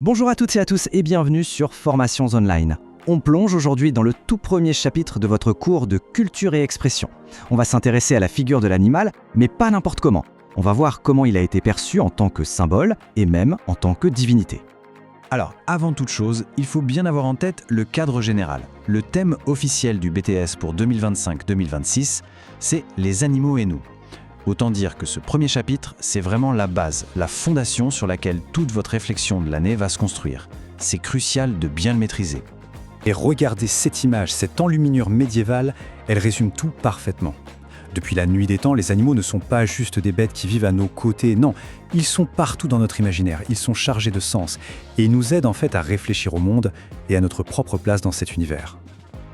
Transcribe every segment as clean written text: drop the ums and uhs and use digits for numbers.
Bonjour à toutes et à tous et bienvenue sur Formations Online. On plonge aujourd'hui dans le tout premier chapitre de votre cours de culture et expression. On va s'intéresser à la figure de l'animal, mais pas n'importe comment. On va voir comment il a été perçu en tant que symbole et même en tant que divinité. Alors, avant toute chose, il faut bien avoir en tête le cadre général. Le thème officiel du BTS pour 2025-2026, c'est les animaux et nous. Autant dire que ce premier chapitre, c'est vraiment la base, la fondation sur laquelle toute votre réflexion de l'année va se construire. C'est crucial de bien le maîtriser. Et regardez cette image, cette enluminure médiévale, elle résume tout parfaitement. Depuis la nuit des temps, les animaux ne sont pas juste des bêtes qui vivent à nos côtés, non, ils sont partout dans notre imaginaire, ils sont chargés de sens, et ils nous aident en fait à réfléchir au monde et à notre propre place dans cet univers.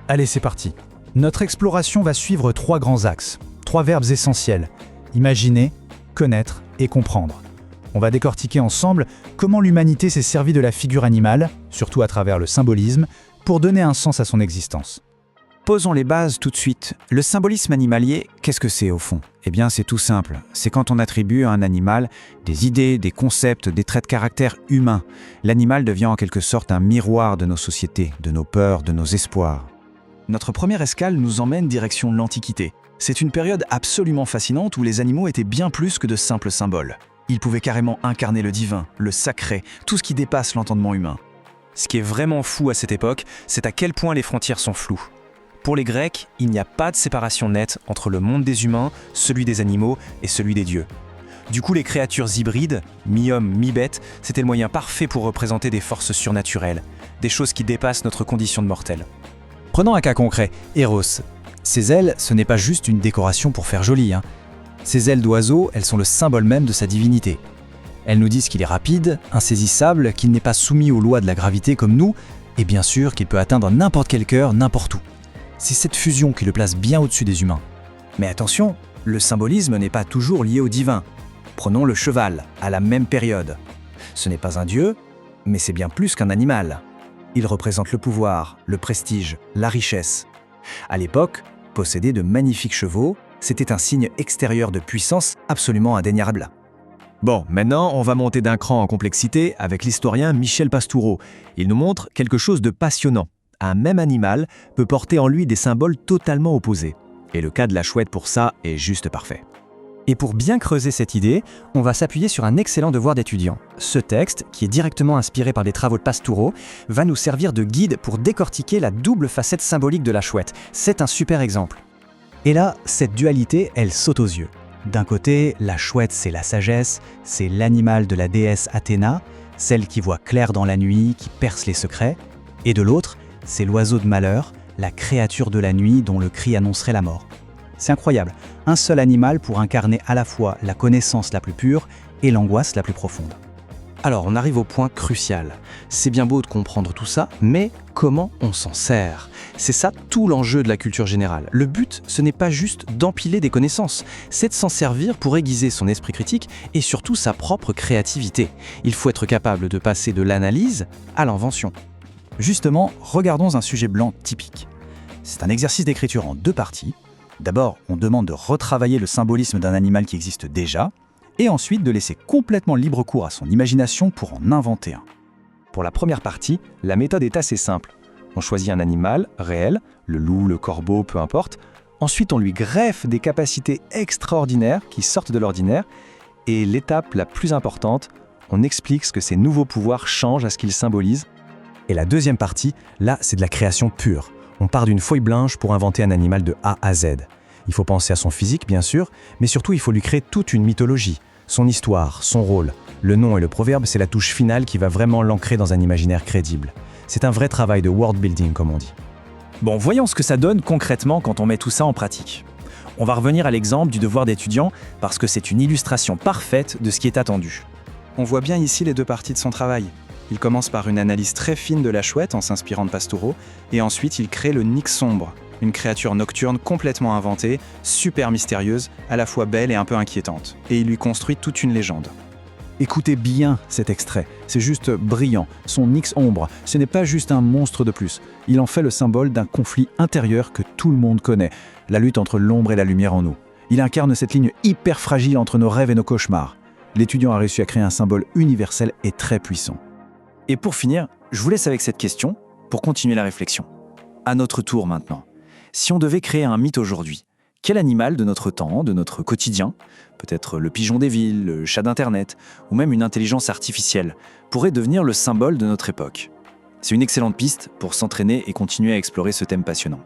Allez, c'est parti. Notre exploration va suivre 3 grands axes, 3 verbes essentiels. Imaginer, connaître et comprendre. On va décortiquer ensemble comment l'humanité s'est servie de la figure animale, surtout à travers le symbolisme, pour donner un sens à son existence. Posons les bases tout de suite. Le symbolisme animalier, qu'est-ce que c'est au fond ? Eh bien, c'est tout simple. C'est quand on attribue à un animal des idées, des concepts, des traits de caractère humains. L'animal devient en quelque sorte un miroir de nos sociétés, de nos peurs, de nos espoirs. Notre première escale nous emmène direction l'Antiquité. C'est une période absolument fascinante où les animaux étaient bien plus que de simples symboles. Ils pouvaient carrément incarner le divin, le sacré, tout ce qui dépasse l'entendement humain. Ce qui est vraiment fou à cette époque, c'est à quel point les frontières sont floues. Pour les Grecs, il n'y a pas de séparation nette entre le monde des humains, celui des animaux et celui des dieux. Du coup, les créatures hybrides, mi-homme, mi-bête, c'était le moyen parfait pour représenter des forces surnaturelles, des choses qui dépassent notre condition de mortel. Prenons un cas concret, Eros. Ses ailes, ce n'est pas juste une décoration pour faire joli. Ses ailes d'oiseau, elles sont le symbole même de sa divinité. Elles nous disent qu'il est rapide, insaisissable, qu'il n'est pas soumis aux lois de la gravité comme nous, et bien sûr qu'il peut atteindre n'importe quel cœur, n'importe où. C'est cette fusion qui le place bien au-dessus des humains. Mais attention, le symbolisme n'est pas toujours lié au divin. Prenons le cheval, à la même période. Ce n'est pas un dieu, mais c'est bien plus qu'un animal. Il représente le pouvoir, le prestige, la richesse. À l'époque, posséder de magnifiques chevaux, c'était un signe extérieur de puissance absolument indéniable. Bon, maintenant, on va monter d'un cran en complexité avec l'historien Michel Pastoureau. Il nous montre quelque chose de passionnant. Un même animal peut porter en lui des symboles totalement opposés. Et le cas de la chouette pour ça est juste parfait. Et pour bien creuser cette idée, on va s'appuyer sur un excellent devoir d'étudiant. Ce texte, qui est directement inspiré par des travaux de Pastoureau, va nous servir de guide pour décortiquer la double facette symbolique de la chouette. C'est un super exemple. Et là, cette dualité, elle saute aux yeux. D'un côté, la chouette, c'est la sagesse, c'est l'animal de la déesse Athéna, celle qui voit clair dans la nuit, qui perce les secrets. Et de l'autre, c'est l'oiseau de malheur, la créature de la nuit dont le cri annoncerait la mort. C'est incroyable, un seul animal pour incarner à la fois la connaissance la plus pure et l'angoisse la plus profonde. Alors on arrive au point crucial. C'est bien beau de comprendre tout ça, mais comment on s'en sert ? C'est ça tout l'enjeu de la culture générale. Le but, ce n'est pas juste d'empiler des connaissances, c'est de s'en servir pour aiguiser son esprit critique et surtout sa propre créativité. Il faut être capable de passer de l'analyse à l'invention. Justement, regardons un sujet blanc typique. C'est un exercice d'écriture en 2 parties. D'abord, on demande de retravailler le symbolisme d'un animal qui existe déjà, et ensuite de laisser complètement libre cours à son imagination pour en inventer un. Pour la première partie, la méthode est assez simple. On choisit un animal réel, le loup, le corbeau, peu importe. Ensuite, on lui greffe des capacités extraordinaires qui sortent de l'ordinaire. Et l'étape la plus importante, on explique ce que ces nouveaux pouvoirs changent à ce qu'ils symbolisent. Et la deuxième partie, là, c'est de la création pure. On part d'une feuille blanche pour inventer un animal de A à Z. Il faut penser à son physique, bien sûr, mais surtout, il faut lui créer toute une mythologie, son histoire, son rôle. Le nom et le proverbe, c'est la touche finale qui va vraiment l'ancrer dans un imaginaire crédible. C'est un vrai travail de world building, comme on dit. Bon, voyons ce que ça donne concrètement quand on met tout ça en pratique. On va revenir à l'exemple du devoir d'étudiant parce que c'est une illustration parfaite de ce qui est attendu. On voit bien ici les 2 parties de son travail. Il commence par une analyse très fine de la chouette en s'inspirant de Pastoureau, et ensuite il crée le Nyx sombre, une créature nocturne complètement inventée, super mystérieuse, à la fois belle et un peu inquiétante. Et il lui construit toute une légende. Écoutez bien cet extrait, c'est juste brillant. Son Nyx ombre, ce n'est pas juste un monstre de plus. Il en fait le symbole d'un conflit intérieur que tout le monde connaît, la lutte entre l'ombre et la lumière en nous. Il incarne cette ligne hyper fragile entre nos rêves et nos cauchemars. L'étudiant a réussi à créer un symbole universel et très puissant. Et pour finir, je vous laisse avec cette question pour continuer la réflexion. À notre tour maintenant, si on devait créer un mythe aujourd'hui, quel animal de notre temps, de notre quotidien, peut-être le pigeon des villes, le chat d'Internet, ou même une intelligence artificielle, pourrait devenir le symbole de notre époque? C'est une excellente piste pour s'entraîner et continuer à explorer ce thème passionnant.